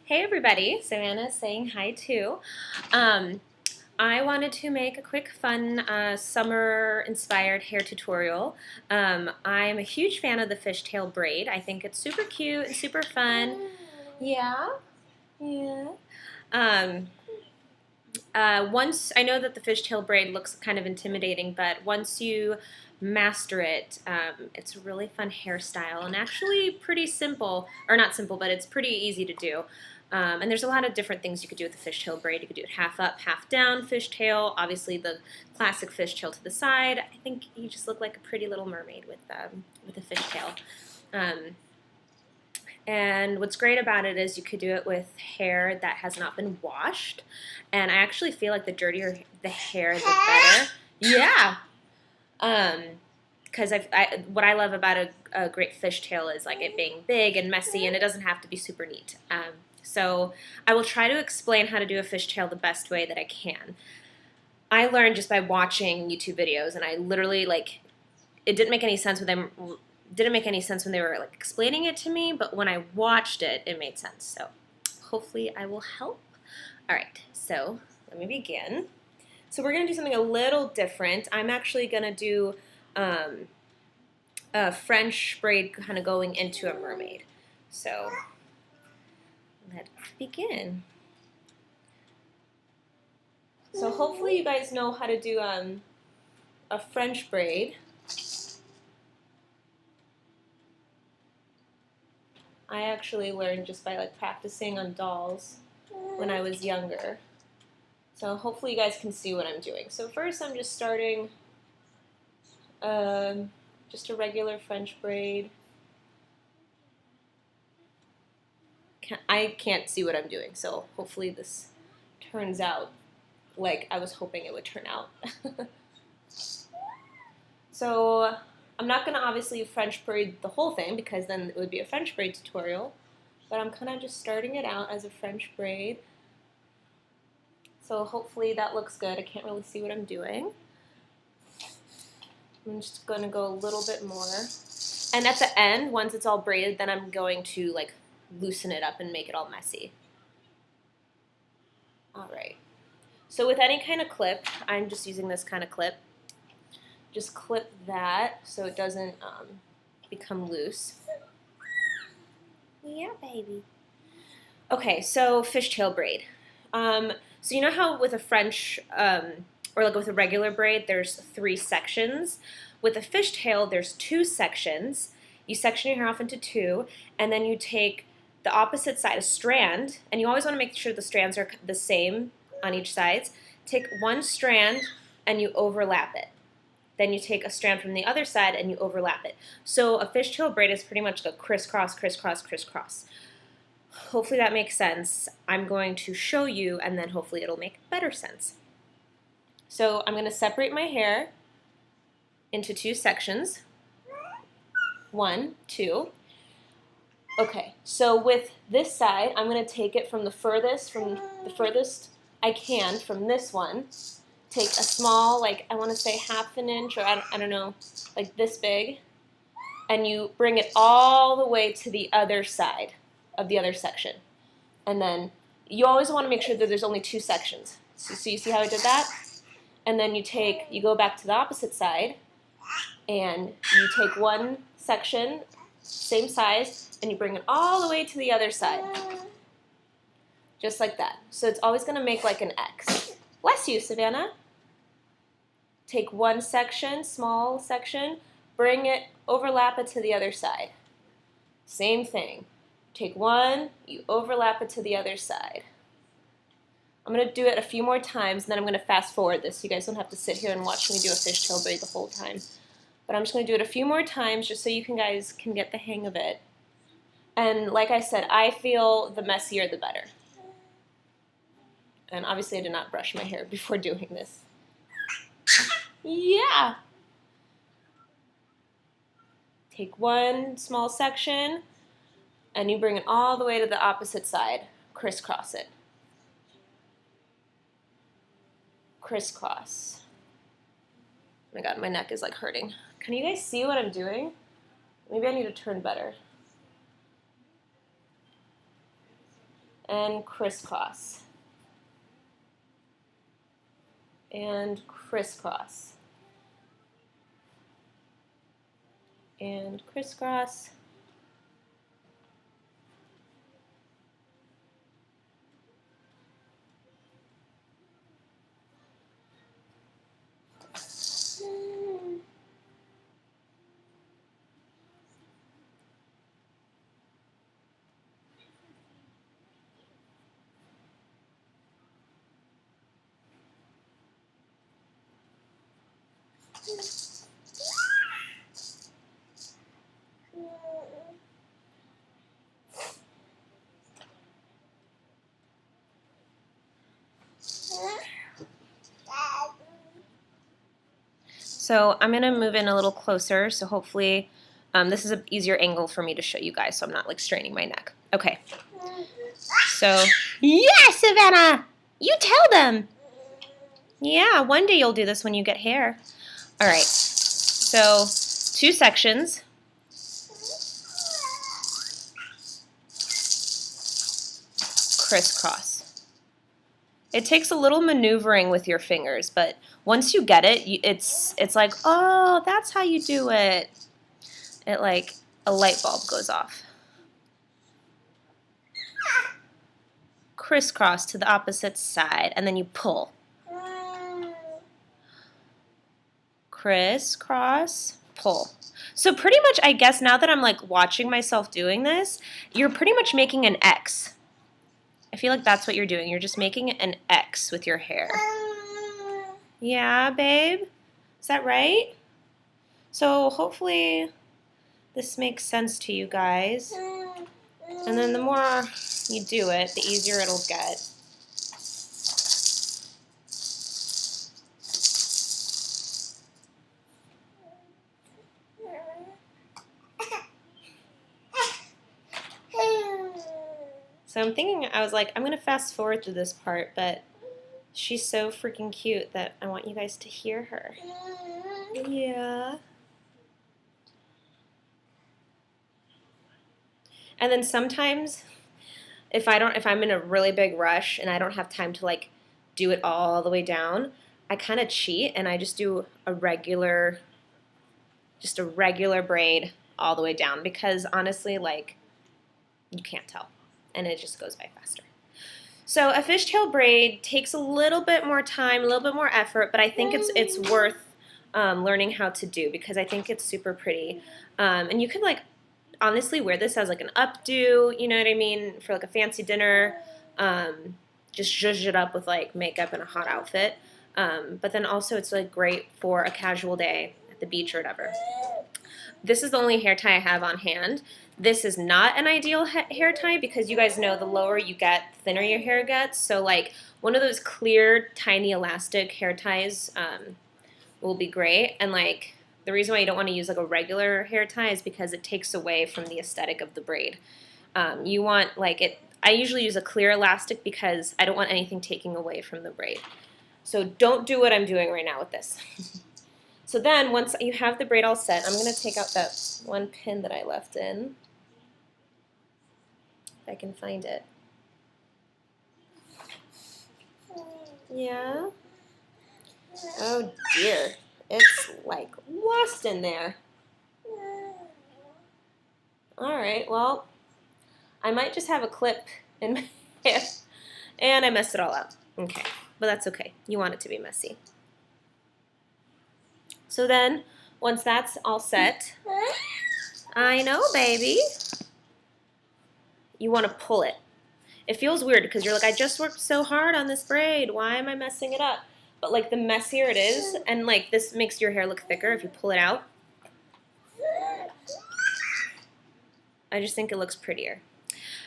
Hey everybody, Savannah's saying hi too. Um, I wanted to make a quick fun summer-inspired hair tutorial. I'm a huge fan of the fishtail braid. I think it's super cute and super fun. Yeah, yeah. Um, Once I know that the fishtail braid looks kind of intimidating, but once you master it, it's a really fun hairstyle and actually pretty simple, or not simple, but it's pretty easy to do. And there's a lot of different things you could do with the fishtail braid. You could do it half up, half down fishtail. Obviously, the classic fishtail to the side. I think you just look like a pretty little mermaid with a fishtail. Um, and what's great about it is you could do it with hair that has not been washed. And I actually feel like the dirtier the hair, the better. Yeah. Because what I love about a great fishtail is like it being big and messy, and it doesn't have to be super neat. So I will try to explain how to do a fishtail the best way that I can. I learned just by watching YouTube videos, and I literally it didn't make any sense when they were like explaining it to me, but when I watched it, it made sense. So hopefully I will help. All right, so let me begin. So we're gonna do something a little different. I'm actually gonna do a French braid kind of going into a mermaid. So let's begin. So hopefully you guys know how to do a French braid. I actually learned just by like practicing on dolls when I was younger. So hopefully you guys can see what I'm doing. So first I'm just starting just a regular French braid. I can't see what I'm doing, so hopefully this turns out like I was hoping it would turn out. So I'm not going to obviously French braid the whole thing because then it would be a French braid tutorial, but I'm kind of just starting it out as a French braid. So hopefully that looks good. I can't really see what I'm doing. I'm just going to go a little bit more. And at the end, once it's all braided, then I'm going to like loosen it up and make it all messy. All right. So with any kind of clip, I'm just using this kind of clip. Just clip that so it doesn't become loose. Yeah, baby. Okay, so fishtail braid. So you know how with a French or like with a regular braid, there's 3 sections. With a fishtail, there's 2 sections. You section your hair off into 2, and then you take the opposite side, a strand, and you always want to make sure the strands are the same on each side. Take one strand and you overlap it. Then you take a strand from the other side and you overlap it. So a fishtail braid is pretty much like a crisscross, crisscross, crisscross. Hopefully that makes sense. I'm going to show you, and then hopefully it'll make better sense. So I'm going to separate my hair into 2 sections. 1, 2. Okay, so with this side, I'm going to take it from the furthest I can from this one. Take a small, like I want to say ½ an inch, or I don't know, like this big, and you bring it all the way to the other side of the other section. And then you always want to make sure that there's only 2 sections. So you see how I did that? And then you go back to the opposite side, and you take one section, same size, and you bring it all the way to the other side. Just like that. So it's always going to make like an X. Bless you, Savannah. Take one section, small section, bring it, overlap it to the other side. Same thing. Take one, you overlap it to the other side. I'm going to do it a few more times, and then I'm going to fast forward this so you guys don't have to sit here and watch me do a fishtail braid the whole time. But I'm just going to do it a few more times just so you guys can get the hang of it. And like I said, I feel the messier the better. And obviously I did not brush my hair before doing this. Yeah. Take one small section, and you bring it all the way to the opposite side. Crisscross it. Crisscross. Oh my god, my neck is like hurting. Can you guys see what I'm doing? Maybe I need to turn better. and crisscross, and crisscross, and crisscross. So I'm going to move in a little closer, so hopefully this is an easier angle for me to show you guys so I'm not like straining my neck. Okay. So, yeah, Savannah! You tell them! Yeah, one day you'll do this when you get hair. All right. So 2 sections. Crisscross. It takes a little maneuvering with your fingers, but once you get it, it's like, oh, that's how you do it. It like a light bulb goes off. Crisscross to the opposite side, and then you pull. Crisscross, pull. So pretty much, I guess now that I'm like watching myself doing this, you're pretty much making an X. I feel like that's what you're doing. You're just making an X with your hair. Yeah, babe? Is that right? So hopefully this makes sense to you guys. And then the more you do it, the easier it'll get. So I'm thinking, I was like, I'm going to fast forward to this part, but she's so freaking cute that I want you guys to hear her. Yeah. And then sometimes if I'm in a really big rush and I don't have time to like do it all the way down, I kind of cheat and I just do a regular braid all the way down because honestly, like, you can't tell and it just goes by faster. So a fishtail braid takes a little bit more time, a little bit more effort, but I think it's worth learning how to do because I think it's super pretty. And you could like honestly wear this as like an updo, you know what I mean, for like a fancy dinner. Just zhuzh it up with like makeup and a hot outfit. But then also it's like great for a casual day at the beach or whatever. This is the only hair tie I have on hand. This is not an ideal hair tie because you guys know the lower you get, the thinner your hair gets. So like one of those clear, tiny elastic hair ties will be great. And like the reason why you don't want to use like a regular hair tie is because it takes away from the aesthetic of the braid. You want like it. I usually use a clear elastic because I don't want anything taking away from the braid. So don't do what I'm doing right now with this. So then once you have the braid all set, I'm going to take out that one pin that I left in. If I can find it. Yeah. Oh dear. It's like lost in there. Alright, well, I might just have a clip in my hair. And I messed it all up. Okay, but that's okay. You want it to be messy. So then, once that's all set, I know, baby, you want to pull it. It feels weird because you're like, I just worked so hard on this braid. Why am I messing it up? But like the messier it is, and like this makes your hair look thicker if you pull it out. I just think it looks prettier.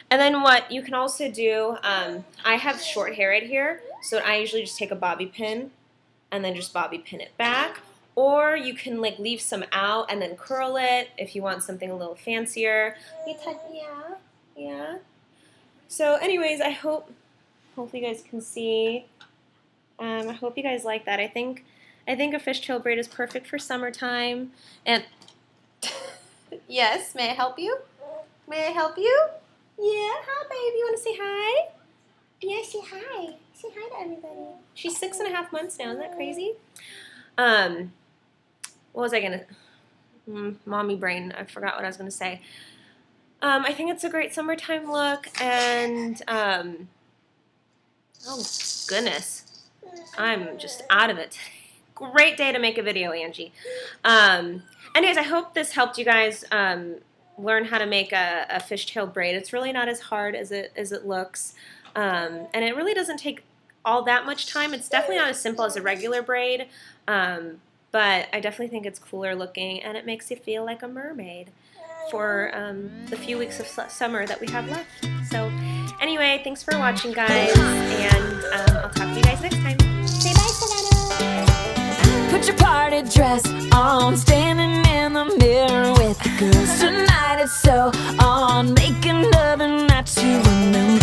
And then what you can also do, I have short hair right here, so I usually just take a bobby pin and then just bobby pin it back. Or you can like leave some out and then curl it if you want something a little fancier. Yeah. So anyways, hopefully you guys can see. I hope you guys like that. I think a fishtail braid is perfect for summertime. And yes, may I help you? May I help you? Yeah, hi baby, you want to say hi? Yeah, say hi. Say hi to everybody. She's 6.5 months now. Isn't that crazy? What was I gonna? Mommy brain. I forgot what I was gonna say. I think it's a great summertime look, and oh goodness, I'm just out of it today. Great day to make a video, Angie. Anyways, I hope this helped you guys learn how to make a fishtail braid. It's really not as hard as it looks, and it really doesn't take all that much time. It's definitely not as simple as a regular braid, but I definitely think it's cooler looking, and it makes you feel like a mermaid for the few weeks of summer that we have left. So anyway, thanks for watching, guys, and I'll talk to you guys next time. Say bye, Savannah! Put your party dress on, standing in the mirror with the girls. Tonight it's so on, making love and not to remember.